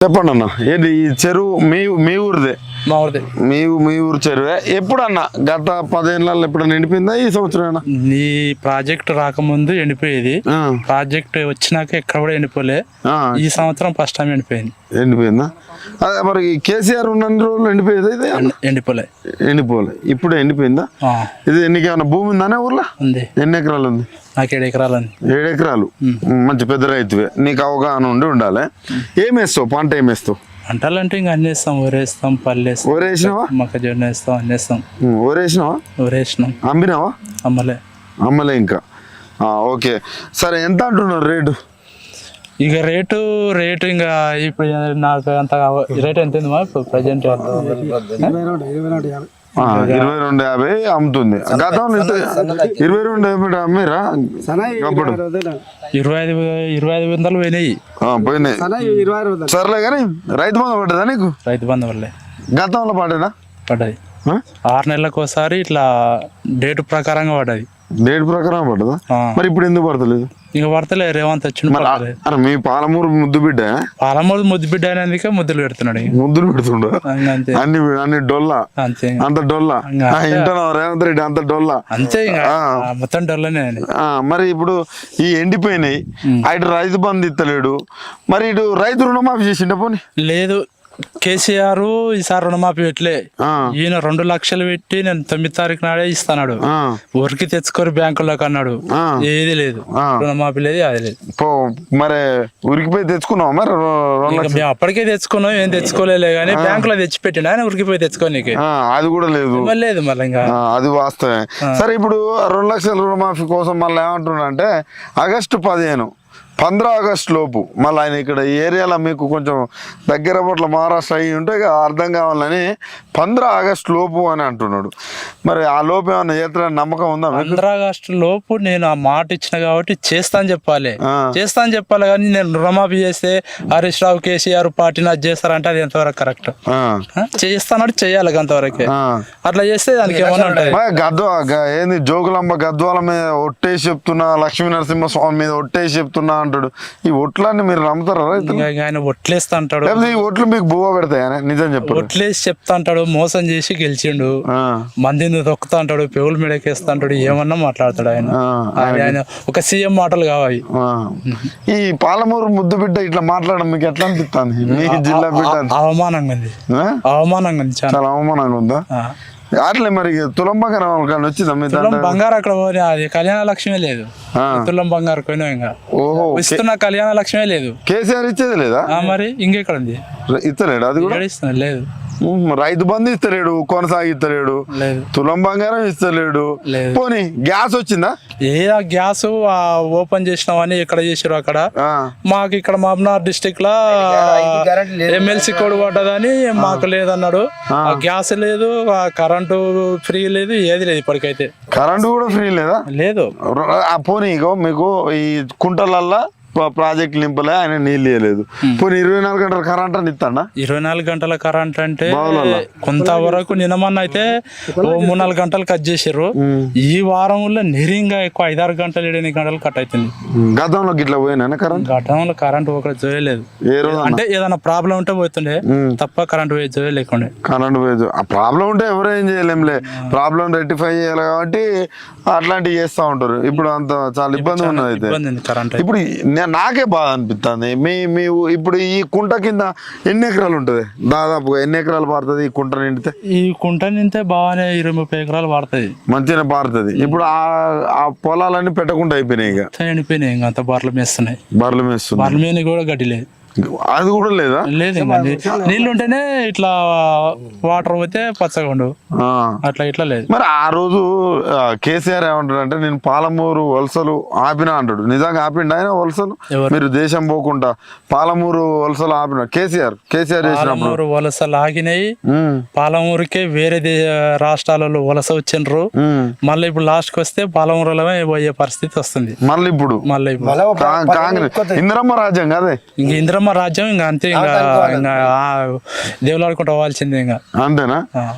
చెప్పండి అన్న, ఏంటి ఈ చెరువు మీ ఊరిదే? మా ఊరిదే. మీ ఊరు చెరువే. ఎప్పుడన్నా గత 10 ఏళ్ళలో ఎప్పుడన్నా ఎండిపోయిందా? ఈ సంవత్సరం నీ ప్రాజెక్ట్ రాకముందు ఎండిపోయేది, ప్రాజెక్ట్ వచ్చినాక ఎక్కడ కూడా ఎండిపోలే. ఈ సంవత్సరం ఫస్ట్ టైం ఎండిపోయిందా? అదే మరి కేసీఆర్ ఉన్న రోజులు ఎండిపోయేది, ఇది ఎండిపోలే. ఇప్పుడు ఎండిపోయిందా? ఇది నీకేమన్నా భూమి ఉందానే ఊర్లో? ఉంది. ఎన్ని ఎకరాలు ఉంది? నాకు 7 ఎకరాలు ఉంది. 7 ఎకరాలు. మంచి పెద్ద రైతువే, నీకు అవగాహన ఉండాలి. ఏం వేస్తావు? పంట ఏం వేస్తావు? పంటలు అంటే ఇంకా అన్ని వేస్తాం. ఊరేస్తాం, పల్లి వేస్తాం, ఊరేసినావా? మొక్కజొన్న వేస్తాం, అన్ని వేస్తాం. ఊరేసినాం. అమ్మినావా? అమ్మలే ఇంకా. ఓకే, సరే. ఎంత అంటున్నారు రేటు? ఇక రేటు ఇంకా ఇప్పుడు నాకు అంత రేట్ ఎంత ఉంది ఇప్పుడు ప్రజెంట్? 22,50 అమ్ముతుంది. గతంలో 22,50 అమ్మిరా? అప్పుడు 25,000 పోయినాయి. సర్లే కానీ రైతు బంధు పడ్డదా నీకు? రైతు బంధు వల్లే గతంలో పడ్డదా? పడ్డది. 6 నెలలకు ఒకసారి ఇట్లా డేట్ ప్రకారంగా పడ్డది. డేట్ ప్రకారం పడ్డదా? మరి ఇప్పుడు ఎందుకు పడతలేదు? ఇంకా పడతలే. రేవంత్ వచ్చిన మీ పాలమూరు ముద్దు బిడ్డ? పాలమూరు ముద్దు బిడ్డ అనేందుకే ముద్దులు పెడుతున్నాడు. ముద్దులు పెడుతుండ అన్ని డొల్లా, అంతే. అంత డొల్లా ఇంటనా రేవంత్ రెడ్డి? అంత డొల్లా అంతే, మొత్తం డొల్లనే. మరి ఇప్పుడు ఈ ఎండిపోయినాయి, అటు రైతు బంధు ఇస్తలేడు, మరి ఇటు రైతు రుణమాఫీ చేసిండ? పోనీ లేదు. కేసీఆర్ ఈసారి రుణమాఫీ పెట్టలే. ఈయన 2 లక్షలు పెట్టి నేను 9 తారీఖు నాడే ఇస్తాడు. ఊరికి తెచ్చుకొని బ్యాంకులోకి అన్నాడు. ఏది లేదు, రుణమాఫీ లేదు, అది లేదు. మరి ఊరికి పోయి తెచ్చుకున్నావు? మరి మేము అప్పటికే తెచ్చుకున్నాం, ఏం తెచ్చుకోలే కానీ బ్యాంకులో తెచ్చి పెట్టిండు ఆయన. ఊరికి పోయి తెచ్చుకోనికి అది కూడా లేదు. లేదు మళ్ళీ ఇంకా అది వాస్తవే. సరే, ఇప్పుడు 2 లక్షల రుణమాఫీ కోసం మళ్ళీ ఏమంటున్నా అంటే ఆగస్టు 15 ఆగస్టు లోపు మళ్ళీ ఆయన ఇక్కడ ఈ ఏరియాలో మీకు కొంచెం దగ్గర పట్ల మహారాష్ట్ర అయ్యి ఉంటే అర్థం కావాలని 15 ఆగస్టు లోపు అని అంటున్నాడు. మరి ఆ లోపు ఏమన్నా చేస్తారని నమ్మకం ఉందా? 15 ఆగస్టు లోపు నేను ఆ మాట ఇచ్చిన కాబట్టి చేస్తా అని చెప్పాలి కానీ నేను రుణమాఫీ చేస్తే హరీష్ రావు, కేసీఆర్ పార్టీ నాకు చేస్తారంటే అది ఎంతవరకు కరెక్ట్? చేస్తానంటే చెయ్యాలి అంతవరకే. అట్లా చేస్తే దానికి ఏమన్నా ఉంటుంది. ఏంది జోగులాంబ గద్వాల మీద ఒట్టేసి చెప్తున్నా, లక్ష్మీ నరసింహస్వామి మీద ఒట్టేసి చెప్తున్నా అంటాడు. ఈ ఒట్లన్నీ మీరు నమ్ముతారా? ఆయన ఒట్లేస్తా అంటాడు. ఈ ఒట్లు మీకు బువ్వ పెడతాయి? నిజం చెప్పు. ఒట్లేసి చెప్తా అంటాడు, మోసం చేసి గెలిచిండు, మందిని తొక్కుతా అంటాడు, పెవుల మీదకేస్తా అంటాడు, ఏమన్నా మాట్లాడతాడు ఆయన. ఆయన ఒక సీఎం మాటలు కావాలి. ఈ పాలమూరు ముద్దు బిడ్డ ఇట్లా మాట్లాడడం మీకు ఎట్లా అనిపిస్తుంది? మీ జిల్లా బిడ్డ అవమానంగా ఉంది. అవమానంగా ఉంది, చాలా అవమానంగా ఉందా? అట్లే మరి తులం బంగారం వచ్చిందా? తులం బంగారు అక్కడ పోనీ అది కళ్యాణ లక్ష్మే లేదు. తులం బంగారు పోయినా ఇంకా ఇస్తున్న కళ్యాణ లక్ష్మే లేదు. కేసీఆర్ ఇచ్చేది లేదా? మరి ఇంకెక్కడ ఉంది? ఇస్తలేడు. అది కూడా ఇస్తున్నా లేదు. రైతు బంధు ఇస్తలేడు, కొనసాగిస్తలేడు, తులం బంగారం ఇస్తలేడు. పోనీ గ్యాస్ వచ్చిందా? గ్యాస్ ఓపెన్ చేసినామని ఎక్కడ చేసారు అక్కడ. మాకు ఇక్కడ మహబూబ్నగర్ డిస్టిక్ లో ఎమ్మెల్సీ కోడ్ పడ్డదని మాకు లేదన్నాడు. గ్యాస్ లేదు, కరెంటు ఫ్రీ లేదు, ఏది లేదు ఇప్పటికైతే. కరెంటు కూడా ఫ్రీ లేదా? లేదు. పోనీ మీకు ఈ కుంటలల్లా ప్రాజెక్ట్ నింపలే, ఆయన నీళ్ళు ఇవ్వలేదు. పోనీ 24 గంటల కరెంట్ అని ఇస్తాడా? 24 గంటల కరెంట్ అంటే కొంతవరకు నిన్నమన్న అయితే 3-4 గంటలు కట్ చేసారు. ఈ వారంలో నిరింగా ఎక్కువ 5-6 గంటలు 7-8 గంటలు కట్ అవుతుంది. గతంలో గిట్లా పోయినా కరెంట్? గతంలో కరెంట్ ఒకటి చేయలేదు. అంటే ఏదైనా ప్రాబ్లం ఉంటే పోతుండే తప్ప కరెంట్ పోయి జోయ లేకుండే. కరెంట్ పోయేది ఆ ప్రాబ్లం ఉంటే ఎవరు ఏం చేయలేంలే. ప్రాబ్లం రెక్టిఫై చేయాలి కాబట్టి అట్లాంటివి చేస్తూ ఉంటారు. ఇప్పుడు అంత చాలా ఇబ్బంది ఉన్నది. అయితే కరెంట్ ఇప్పుడు నాకే బాగా అనిపిస్తుంది. మీ ఇప్పుడు ఈ కుంట కింద ఎన్ని ఎకరాలు ఉంటుంది? దాదాపుగా ఎన్ని ఎకరాలు పారుతుంది ఈ కుంట నిండితే? ఈ కుంట నిండితే బాగానే 20-30 ఎకరాలు పారుతుంది. మంచిగానే పారుతుంది. ఇప్పుడు ఆ పొలాలన్నీ పెట్టకుండా అయిపోయినాయి, ఇక ఎండిపోయినాయి. ఇంకా అంత బర్రెలు మేస్తున్నాయి. బర్రెలు మేస్తున్నాయి. బర్రెల మీద కూడా గడ్డి లేదు. అది కూడా లేదా? లేదు. నీళ్ళు ఉంటేనే ఇట్లా వాటర్ పోతే పచ్చగా ఉండవు, అట్లా ఇట్లా లేదు. మరి ఆ రోజు కేసీఆర్ ఏమంటాడు అంటే నేను పాలమూరు వలసలు ఆపినా అంటాడు. నిజంగా ఆపిండు ఆయన వలసలు? మీరు దేశం పోకుండా పాలమూరు వలసలు ఆపిన కేసీఆర్ పాలమూరు వలసలు ఆగినాయి. పాలమూరుకే వేరే రాష్ట్రాలలో వలస వచ్చిండ్రు. మళ్ళీ ఇప్పుడు లాస్ట్ కి వస్తే పాలమూరులో పోయే పరిస్థితి వస్తుంది. మళ్ళీ ఇప్పుడు కాంగ్రెస్ ఇందిరమ్మ రాజ్యం కాదే, ఇంక ఇందిరమ్మ రాజ్యం ఇంకా అంతే. ఇంకా దేవులాడుకుంటూ పోవాల్సిందే. ఇంకా అంతేనా?